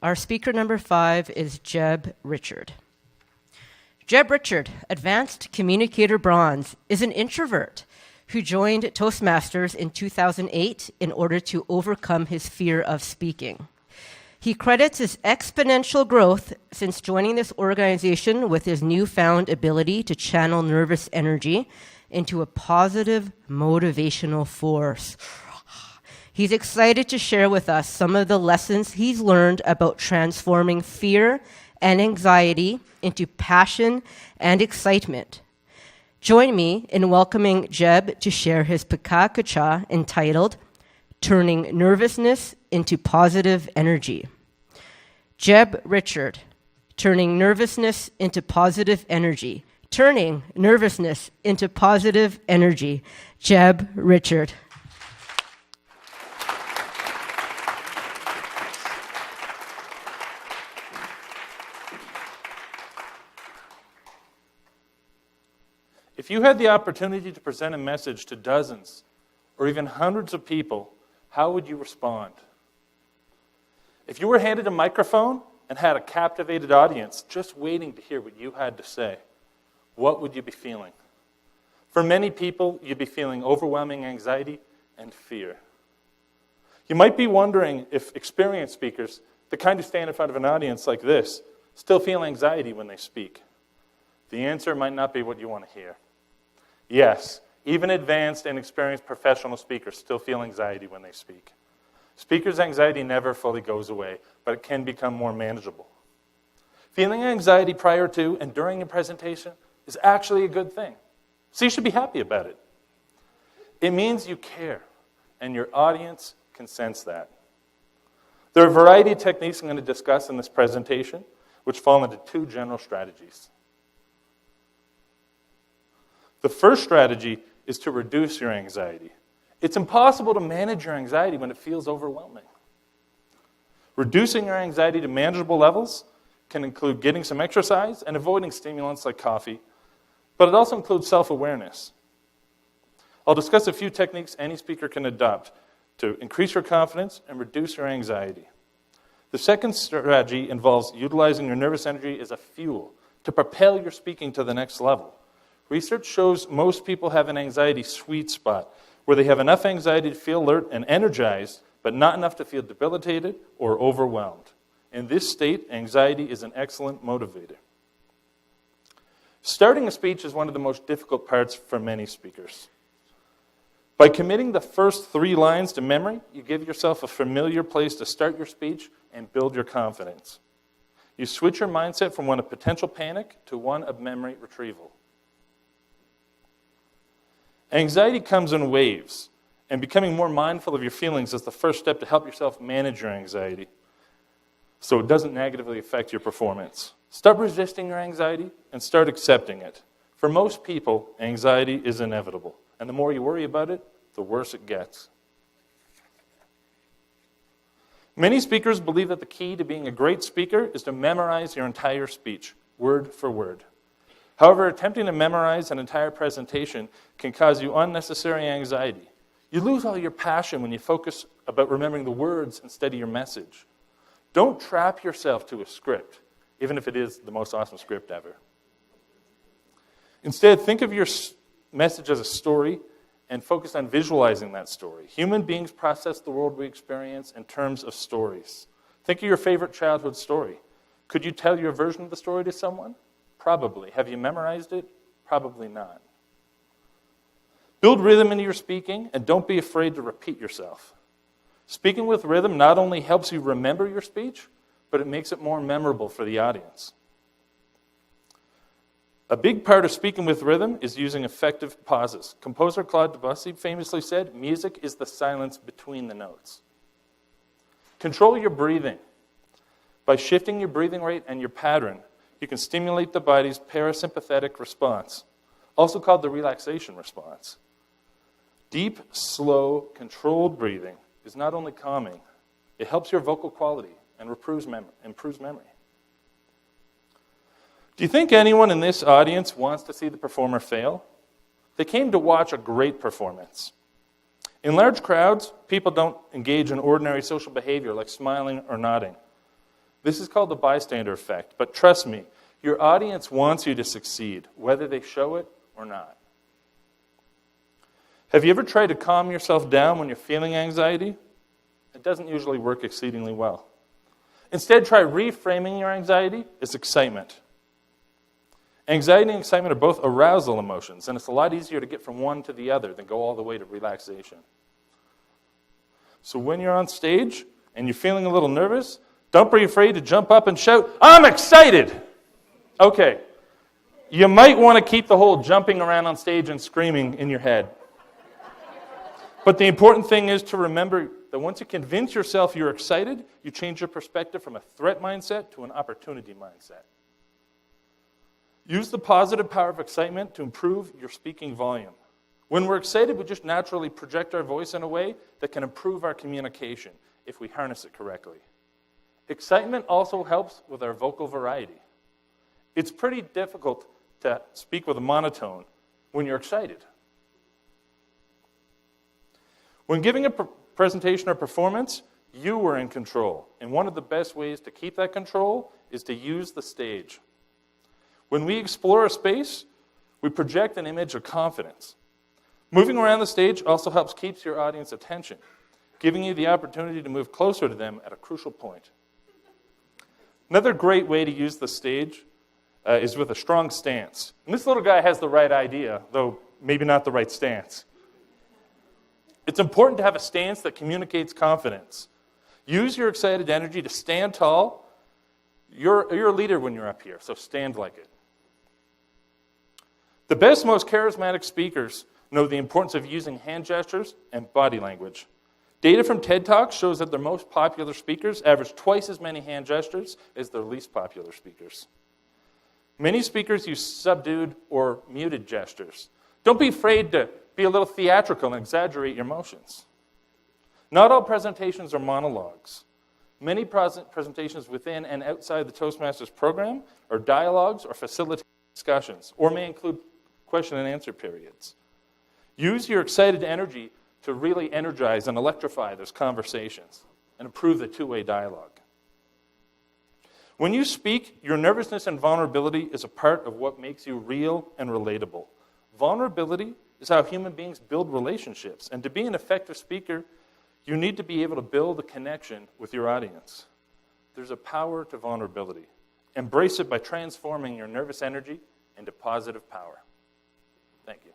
Our speaker number 5 is Jebb Richard. Jebb Richard, Advanced Communicator Bronze, is an introvert who joined Toastmasters in 2008 in order to overcome his fear of speaking. He credits his exponential growth since joining this organization with his newfound ability to channel nervous energy into a positive motivational force. He's excited to share with us some of the lessons he's learned about transforming fear and anxiety into passion and excitement. Join me in welcoming Jebb to share his Pecha Kucha entitled Turning Nervousness into Positive Energy. Jebb Richard, Turning Nervousness into Positive Energy. Turning nervousness into positive energy. Jebb Richard. If you had the opportunity to present a message to dozens or even hundreds of people, how would you respond? If you were handed a microphone and had a captivated audience just waiting to hear what you had to say, what would you be feeling? For many people, you'd be feeling overwhelming anxiety and fear. You might be wondering if experienced speakers, the kind who stand in front of an audience like this, still feel anxiety when they speak. The answer might not be what you want to hear. Yes, even advanced and experienced professional speakers still feel anxiety when they speak. Speakers' anxiety never fully goes away, but it can become more manageable. Feeling anxiety prior to and during your presentation is actually a good thing, so you should be happy about it. It means you care, and your audience can sense that. There are a variety of techniques I'm going to discuss in this presentation, which fall into 2 general strategies. The first strategy is to reduce your anxiety. It's impossible to manage your anxiety when it feels overwhelming. Reducing your anxiety to manageable levels can include getting some exercise and avoiding stimulants like coffee, but it also includes self-awareness. I'll discuss a few techniques any speaker can adopt to increase your confidence and reduce your anxiety. The second strategy involves utilizing your nervous energy as a fuel to propel your speaking to the next level. Research shows most people have an anxiety sweet spot, where they have enough anxiety to feel alert and energized, but not enough to feel debilitated or overwhelmed. In this state, anxiety is an excellent motivator. Starting a speech is one of the most difficult parts for many speakers. By committing the first 3 lines to memory, you give yourself a familiar place to start your speech and build your confidence. You switch your mindset from one of potential panic to one of memory retrieval. Anxiety comes in waves, and becoming more mindful of your feelings is the first step to help yourself manage your anxiety so it doesn't negatively affect your performance. Stop resisting your anxiety and start accepting it. For most people, anxiety is inevitable, and the more you worry about it, the worse it gets. Many speakers believe that the key to being a great speaker is to memorize your entire speech, word for word. However, attempting to memorize an entire presentation can cause you unnecessary anxiety. You lose all your passion when you focus about remembering the words instead of your message. Don't trap yourself to a script, even if it is the most awesome script ever. Instead, think of your message as a story and focus on visualizing that story. Human beings process the world we experience in terms of stories. Think of your favorite childhood story. Could you tell your version of the story to someone? Probably. Have you memorized it? Probably not. Build rhythm into your speaking, and don't be afraid to repeat yourself. Speaking with rhythm not only helps you remember your speech, but it makes it more memorable for the audience. A big part of speaking with rhythm is using effective pauses. Composer Claude Debussy famously said, "Music is the silence between the notes." Control your breathing. By shifting your breathing rate and your pattern, you can stimulate the body's parasympathetic response, also called the relaxation response. Deep, slow, controlled breathing is not only calming, it helps your vocal quality and improves memory. Do you think anyone in this audience wants to see the performer fail? They came to watch a great performance. In large crowds, people don't engage in ordinary social behavior like smiling or nodding. This is called the bystander effect, but trust me, your audience wants you to succeed, whether they show it or not. Have you ever tried to calm yourself down when you're feeling anxiety? It doesn't usually work exceedingly well. Instead, try reframing your anxiety as excitement. Anxiety and excitement are both arousal emotions, and it's a lot easier to get from one to the other than go all the way to relaxation. So when you're on stage and you're feeling a little nervous, don't be afraid to jump up and shout, "I'm excited!" Okay, you might want to keep the whole jumping around on stage and screaming in your head. But the important thing is to remember that once you convince yourself you're excited, you change your perspective from a threat mindset to an opportunity mindset. Use the positive power of excitement to improve your speaking volume. When we're excited, we just naturally project our voice in a way that can improve our communication if we harness it correctly. Excitement also helps with our vocal variety. It's pretty difficult to speak with a monotone when you're excited. When giving a presentation or performance, you were in control. And one of the best ways to keep that control is to use the stage. When we explore a space, we project an image of confidence. Moving around the stage also helps keep your audience attention, giving you the opportunity to move closer to them at a crucial point. Another great way to use the stage is with a strong stance. And this little guy has the right idea, though maybe not the right stance. It's important to have a stance that communicates confidence. Use your excited energy to stand tall. You're a leader when you're up here, so stand like it. The best, most charismatic speakers know the importance of using hand gestures and body language. Data from TED Talks shows that their most popular speakers average twice as many hand gestures as their least popular speakers. Many speakers use subdued or muted gestures. Don't be afraid to be a little theatrical and exaggerate your emotions. Not all presentations are monologues. Many presentations within and outside the Toastmasters program are dialogues or facilitated discussions, or may include question and answer periods. Use your excited energy to really energize and electrify those conversations and improve the two-way dialogue. When you speak, your nervousness and vulnerability is a part of what makes you real and relatable. Vulnerability is how human beings build relationships, and to be an effective speaker, you need to be able to build a connection with your audience. There's a power to vulnerability. Embrace it by transforming your nervous energy into positive power. Thank you.